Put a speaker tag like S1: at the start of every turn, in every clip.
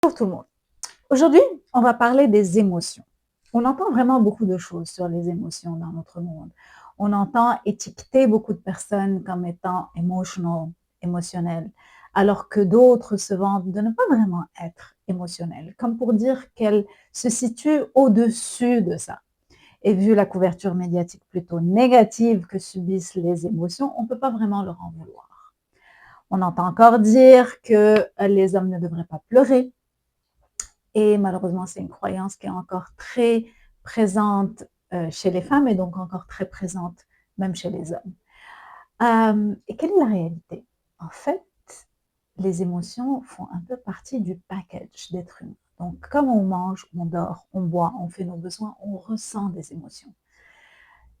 S1: Pour tout le monde. Aujourd'hui, on va parler des émotions. On entend vraiment beaucoup de choses sur les émotions dans notre monde. On entend étiqueter beaucoup de personnes comme étant emotional, émotionnelles, alors que d'autres se vantent de ne pas vraiment être émotionnelles, comme pour dire qu'elles se situent au-dessus de ça. Et vu la couverture médiatique plutôt négative que subissent les émotions, on ne peut pas vraiment leur en vouloir. On entend encore dire que les hommes ne devraient pas pleurer, et malheureusement, c'est une croyance qui est encore très présente chez les femmes et donc encore très présente même chez les hommes. Et quelle est la réalité? En fait, les émotions font un peu partie du package d'être humain. Donc, comme on mange, on dort, on boit, on fait nos besoins, on ressent des émotions.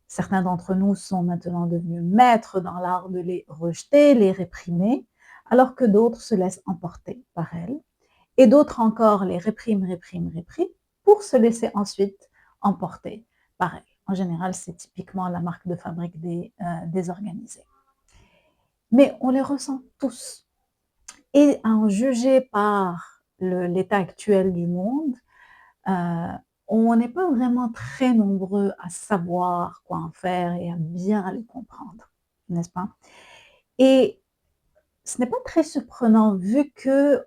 S1: Certains d'entre nous sont maintenant devenus maîtres dans l'art de les rejeter, les réprimer, alors que d'autres se laissent emporter par elles et d'autres encore les répriment, répriment, répriment pour se laisser ensuite emporter par elles. En général, c'est typiquement la marque de fabrique des désorganisés. Mais on les ressent tous. Et à en juger par l'état actuel du monde, euh, on n'est pas vraiment très nombreux à savoir quoi en faire et à bien les comprendre, n'est-ce pas? Et ce n'est pas très surprenant vu que,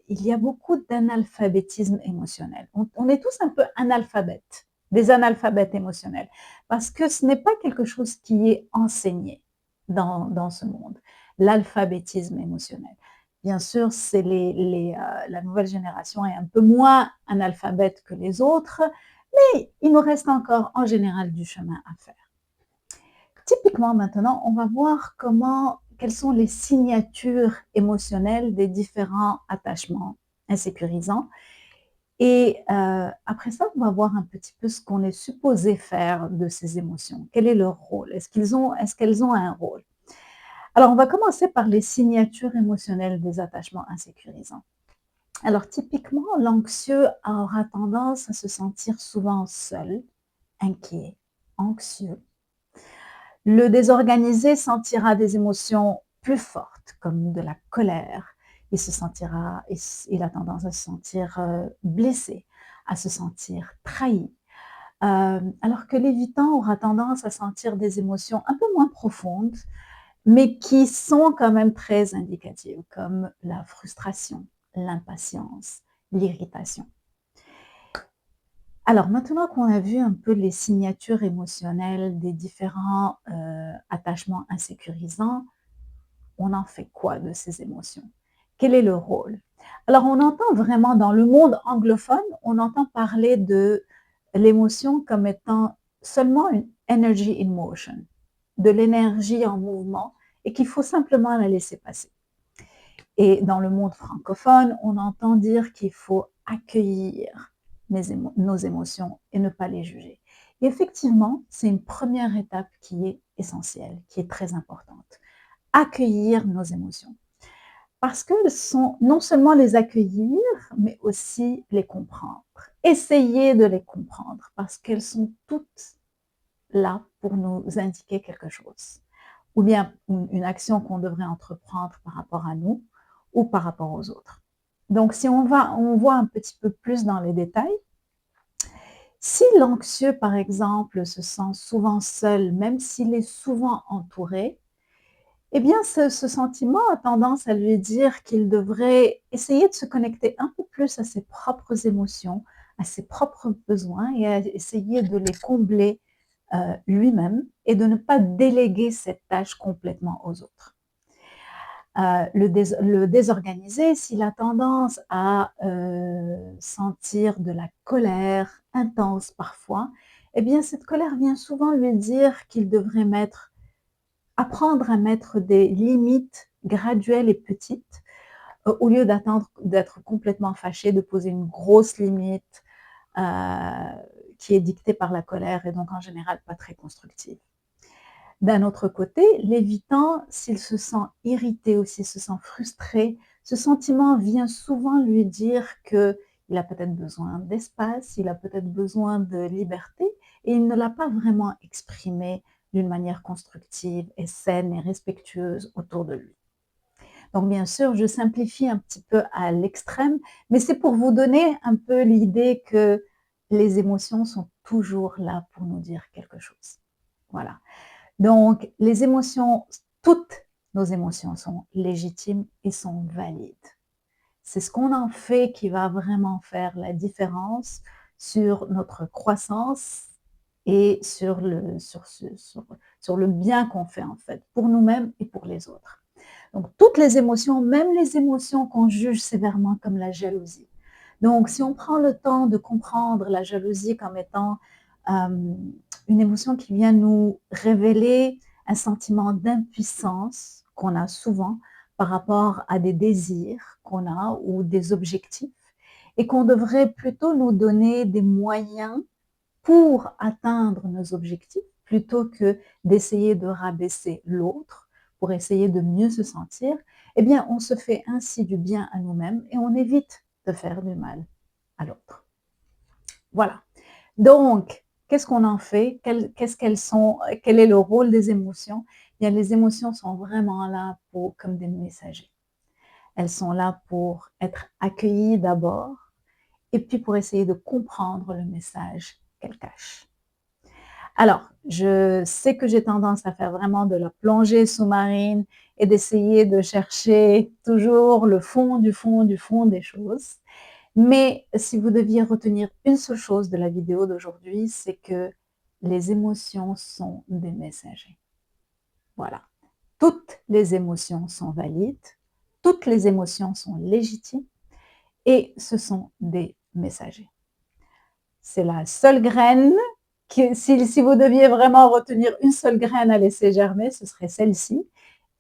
S1: il y a beaucoup d'analphabétisme émotionnel. On est tous un peu analphabètes, des analphabètes émotionnels, parce que ce n'est pas quelque chose qui est enseigné dans ce monde, l'alphabétisme émotionnel. Bien sûr, c'est la nouvelle génération est un peu moins analphabète que les autres, mais il nous reste encore en général du chemin à faire. Typiquement, maintenant, on va voir quelles sont les signatures émotionnelles des différents attachements insécurisants. Et après ça, on va voir un petit peu ce qu'on est supposé faire de ces émotions. Quel est leur rôle? Est-ce qu'elles ont un rôle? Alors, on va commencer par les signatures émotionnelles des attachements insécurisants. Alors, typiquement, l'anxieux aura tendance à se sentir souvent seul, inquiet, anxieux. Le désorganisé sentira des émotions plus fortes, comme de la colère. Il a tendance à se sentir blessé, à se sentir trahi. Alors que l'évitant aura tendance à sentir des émotions un peu moins profondes, mais qui sont quand même très indicatives, comme la frustration, l'impatience, l'irritation. Alors maintenant qu'on a vu un peu les signatures émotionnelles des différents attachements insécurisants, on en fait quoi de ces émotions? Quel est le rôle? Alors on entend vraiment dans le monde anglophone, on entend parler de l'émotion comme étant seulement une energy in motion, de l'énergie en mouvement et qu'il faut simplement la laisser passer. Et dans le monde francophone, on entend dire qu'il faut accueillir nos émotions et ne pas les juger. Et effectivement, c'est une première étape qui est essentielle, qui est très importante. Accueillir nos émotions. Parce qu'elles sont non seulement les accueillir, mais aussi les comprendre. Essayer de les comprendre, parce qu'elles sont toutes là pour nous indiquer quelque chose. Ou bien une action qu'on devrait entreprendre par rapport à nous ou par rapport aux autres. Donc, si on voit un petit peu plus dans les détails, si l'anxieux, par exemple, se sent souvent seul, même s'il est souvent entouré, eh bien, ce sentiment a tendance à lui dire qu'il devrait essayer de se connecter un peu plus à ses propres émotions, à ses propres besoins et à essayer de les combler lui-même et de ne pas déléguer cette tâche complètement aux autres. Le désorganisé, s'il a tendance à sentir de la colère intense parfois, eh bien, cette colère vient souvent lui dire qu'il devrait apprendre à mettre des limites graduelles et petites, au lieu d'attendre d'être complètement fâché, de poser une grosse limite qui est dictée par la colère et donc en général pas très constructive. D'un autre côté, l'évitant, s'il se sent irrité ou s'il se sent frustré, ce sentiment vient souvent lui dire qu'il a peut-être besoin d'espace, il a peut-être besoin de liberté et il ne l'a pas vraiment exprimé d'une manière constructive et saine et respectueuse autour de lui. Donc bien sûr, je simplifie un petit peu à l'extrême, mais c'est pour vous donner un peu l'idée que les émotions sont toujours là pour nous dire quelque chose. Voilà. Donc les émotions, toutes nos émotions sont légitimes et sont valides. C'est ce qu'on en fait qui va vraiment faire la différence sur notre croissance et sur le bien qu'on fait en fait, pour nous-mêmes et pour les autres. Donc toutes les émotions, même les émotions qu'on juge sévèrement comme la jalousie. Donc si on prend le temps de comprendre la jalousie comme étant une émotion qui vient nous révéler un sentiment d'impuissance qu'on a souvent par rapport à des désirs qu'on a ou des objectifs et qu'on devrait plutôt nous donner des moyens pour atteindre nos objectifs plutôt que d'essayer de rabaisser l'autre pour essayer de mieux se sentir, eh bien, on se fait ainsi du bien à nous-mêmes et on évite de faire du mal à l'autre. Voilà. Donc, qu'est-ce qu'on en fait? Qu'est-ce qu'elles sont? Quel est le rôle des émotions? Eh bien, les émotions sont vraiment là comme des messagers. Elles sont là pour être accueillies d'abord et puis pour essayer de comprendre le message qu'elles cachent. Alors, je sais que j'ai tendance à faire vraiment de la plongée sous-marine et d'essayer de chercher toujours le fond du fond du fond des choses. Mais si vous deviez retenir une seule chose de la vidéo d'aujourd'hui, c'est que les émotions sont des messagers. Voilà. Toutes les émotions sont valides, toutes les émotions sont légitimes et ce sont des messagers. C'est la seule graine si vous deviez vraiment retenir une seule graine à laisser germer, ce serait celle-ci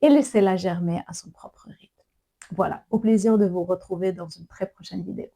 S1: et laissez-la germer à son propre rythme. Voilà, au plaisir de vous retrouver dans une très prochaine vidéo.